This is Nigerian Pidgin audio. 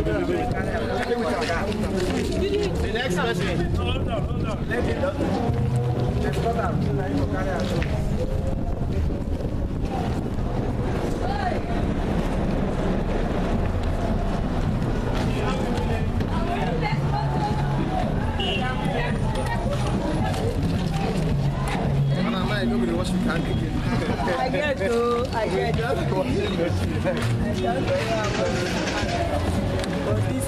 The next person. Hold on. Let it go. Let's go down. Nobody wants to carry again. I get to. I get to. But this